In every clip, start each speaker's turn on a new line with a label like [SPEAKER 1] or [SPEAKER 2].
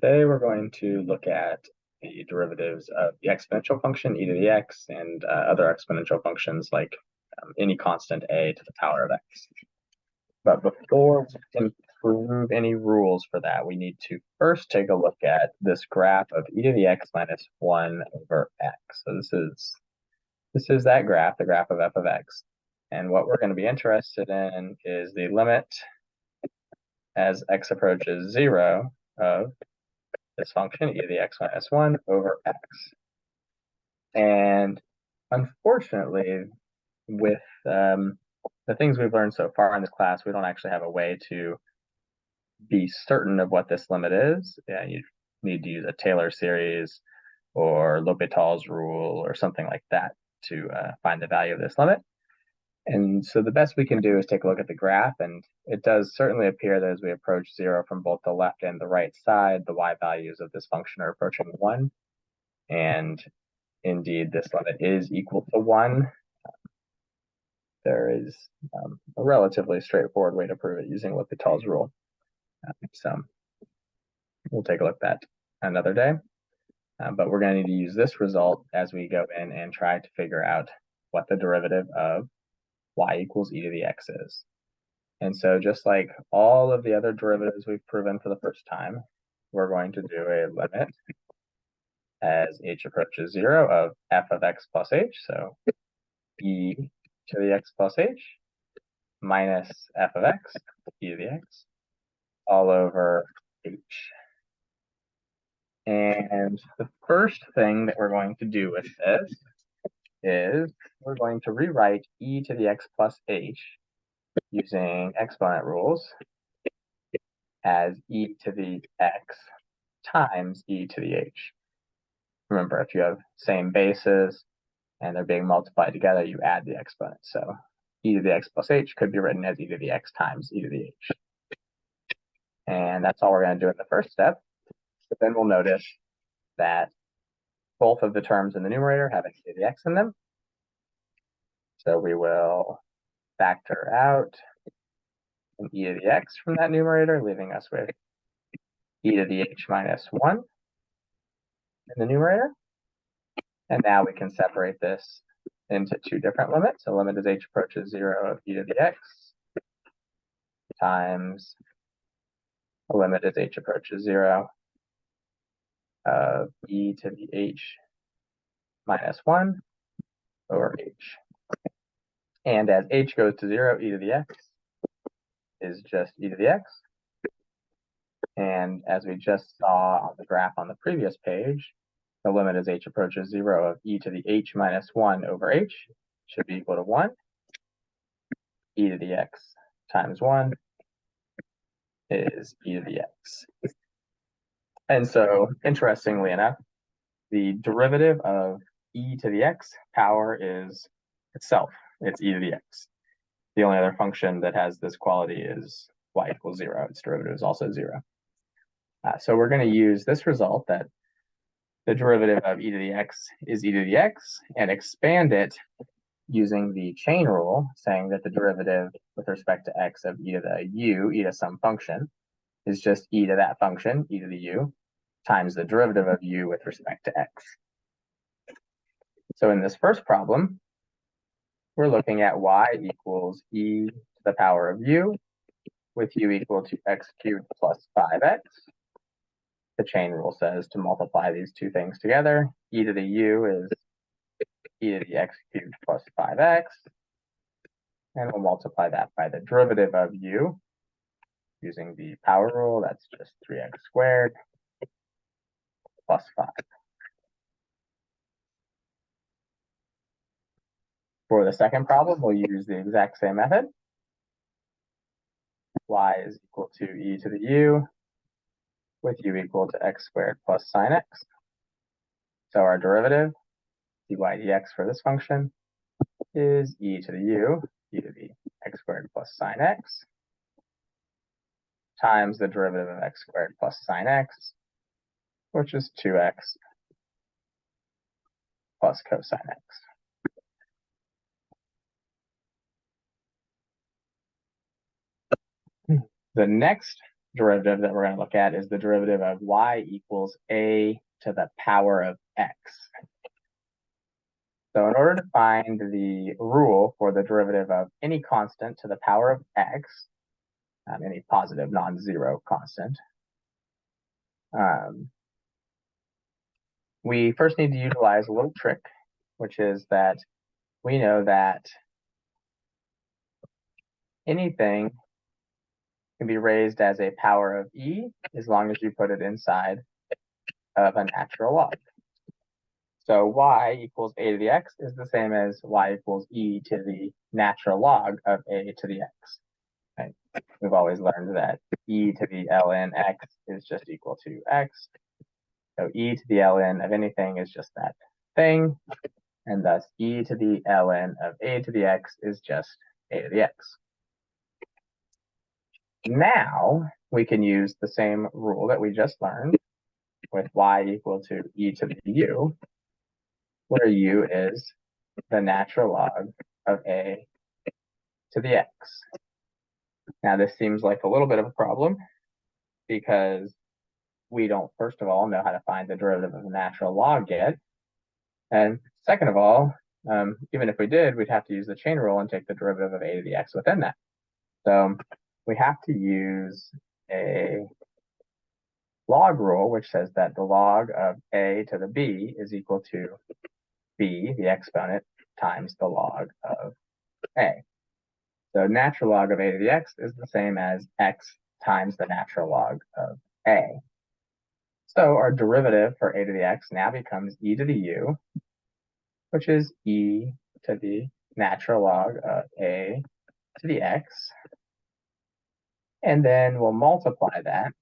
[SPEAKER 1] Today we're going to look at the derivatives of the exponential function e to the x and other exponential functions like any constant a to the power of x. But before we can prove any rules for that, we need to first take a look at this graph of e to the x minus 1 over x. So this is that graph, the graph of f of x. And what we're going to be interested in is the limit as x approaches 0 of this function, e to the x minus 1 over x. And unfortunately, with the things we've learned so far in this class, we don't actually have a way to be certain of what this limit is. Yeah, you need to use a Taylor series or L'Hopital's rule or something like that to find the value of this limit. And so the best we can do is take a look at the graph, and it does certainly appear that as we approach 0 from both the left and the right side, the y values of this function are approaching 1. And indeed, this limit is equal to 1. There is a relatively straightforward way to prove it using L'Hopital's rule. So we'll take a look at that another day. But we're going to need to use this result as we go in and try to figure out what the derivative of y equals e to the x is. And so just like all of the other derivatives we've proven for the first time, we're going to do a limit as h approaches 0 of f of x plus h, so e to the x plus h minus f of x, e to the x, all over h. And the first thing that we're going to do with this is we're going to rewrite e to the x plus h using exponent rules as e to the x times e to the h. Remember, if you have same bases and they're being multiplied together, you add the exponent. So e to the x plus h could be written as e to the x times e to the h. And that's all we're going to do in the first step. But then we'll notice that both of the terms in the numerator have e to the x in them. So we will factor out an e to the x from that numerator, leaving us with e to the h minus 1 in the numerator. And now we can separate this into two different limits. So limit as h approaches 0 of e to the x times a limit as h approaches 0 of e to the h minus 1 over h. And as h goes to 0, e to the x is just e to the x. And as we just saw on the graph on the previous page, the limit as h approaches 0 of e to the h minus 1 over h should be equal to 1. E to the x times 1 is e to the x. And so, interestingly enough, the derivative of e to the x power is itself. It's e to the x. The only other function that has this quality is y equals 0. Its derivative is also 0. So we're going to use this result that the derivative of e to the x is e to the x and expand it using the chain rule, saying that the derivative with respect to x of e to the u, e to some function, is just e to that function, e to the u, times the derivative of u with respect to x. So in this first problem, we're looking at y equals e to the power of u with u equal to x cubed plus 5x. The chain rule says to multiply these two things together. E to the u is e to the x cubed plus 5x. And we'll multiply that by the derivative of u using the power rule. That's just 3x squared plus 5. For the second problem, we'll use the exact same method. Y is equal to e to the u with u equal to x squared plus sine x. So our derivative, dy dx for this function, is e to the u, e to the x squared plus sine x, times the derivative of x squared plus sine x, which is 2x plus cosine x. The next derivative that we're going to look at is the derivative of y equals a to the power of x. So in order to find the rule for the derivative of any constant to the power of x, any positive non-zero constant, we first need to utilize a little trick, which is that we know that anything can be raised as a power of e as long as you put it inside of a natural log. So y equals a to the x is the same as y equals e to the natural log of a to the x. Right? We've always learned that e to the ln x is just equal to x. So e to the ln of anything is just that thing, and thus e to the ln of a to the x is just a to the x. Now we can use the same rule that we just learned with y equal to e to the u, where u is the natural log of a to the x. Now this seems like a little bit of a problem because we don't, first of all, know how to find the derivative of a natural log yet. And second of all, even if we did, we'd have to use the chain rule and take the derivative of a to the x within that. So we have to use a log rule, which says that the log of a to the b is equal to b, the exponent, times the log of a. So natural log of a to the x is the same as x times the natural log of a. So our derivative for a to the x now becomes e to the u, which is e to the natural log of a to the x. And then we'll multiply that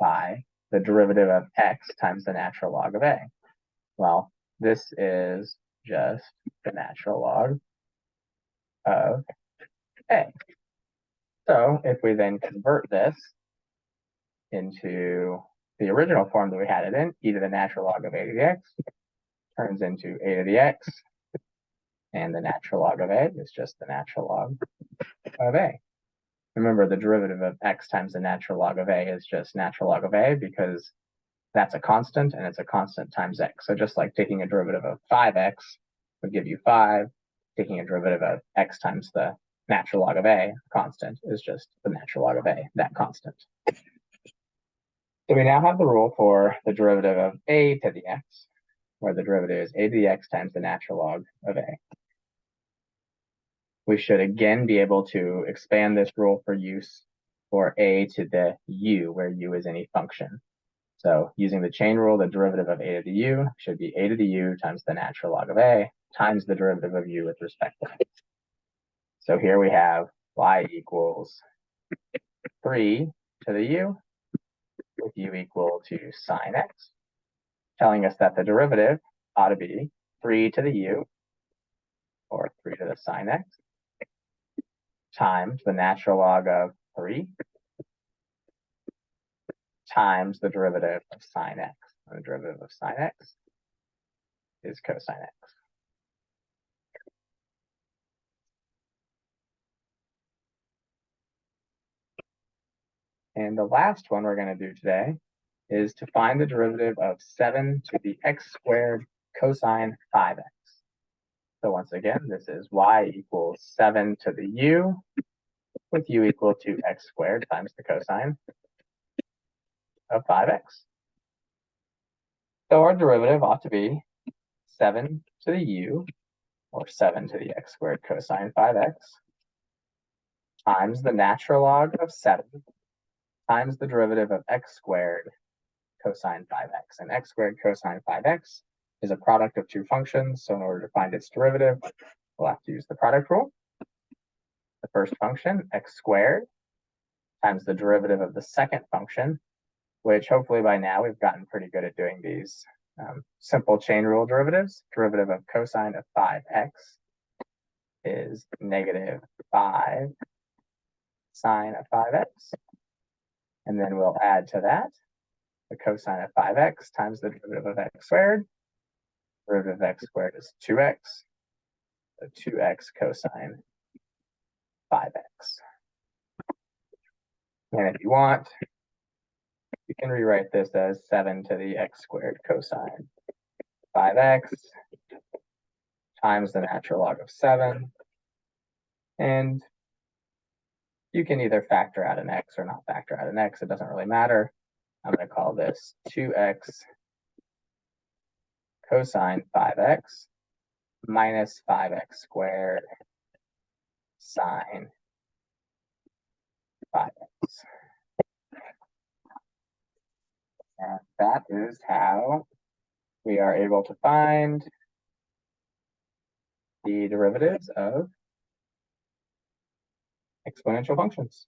[SPEAKER 1] by the derivative of x times the natural log of a. Well, this is just the natural log of a. So if we then convert this into the original form that we had it in, e to the natural log of a to the x turns into a to the x, and the natural log of a is just the natural log of a. Remember, the derivative of x times the natural log of a is just natural log of a because that's a constant, and it's a constant times x. So just like taking a derivative of 5x would give you 5, taking a derivative of x times the natural log of a, constant, is just the natural log of a, that constant. So we now have the rule for the derivative of a to the x, where the derivative is a to the x times the natural log of a. We should again be able to expand this rule for use for a to the u, where u is any function. So using the chain rule, the derivative of a to the u should be a to the u times the natural log of a times the derivative of u with respect to x. So here we have y equals 3 to the u with u equal to sine x, telling us that the derivative ought to be 3 to the u, or 3 to the sine x, times the natural log of 3 times the derivative of sine x. And the derivative of sine x is cosine x. And the last one we're going to do today is to find the derivative of 7 to the x squared cosine 5x. So once again, this is y equals 7 to the u with u equal to x squared times the cosine of 5x. So our derivative ought to be 7 to the u, or 7 to the x squared cosine 5x, times the natural log of 7 times the derivative of x squared cosine 5x. And x squared cosine 5x is a product of two functions, so in order to find its derivative, we'll have to use the product rule. The first function, x squared, times the derivative of the second function, which hopefully by now we've gotten pretty good at doing these simple chain rule derivatives. Derivative of cosine of 5x is negative 5 sine of 5x. And then we'll add to that the cosine of 5x times the derivative of x squared. Derivative of x squared is 2x. So 2x cosine 5x. And if you want, you can rewrite this as 7 to the x squared cosine 5x times the natural log of 7. And you can either factor out an x or not factor out an x. It doesn't really matter. I'm going to call this 2x cosine 5x minus 5x squared sine 5x. And that is how we are able to find the derivatives of exponential functions.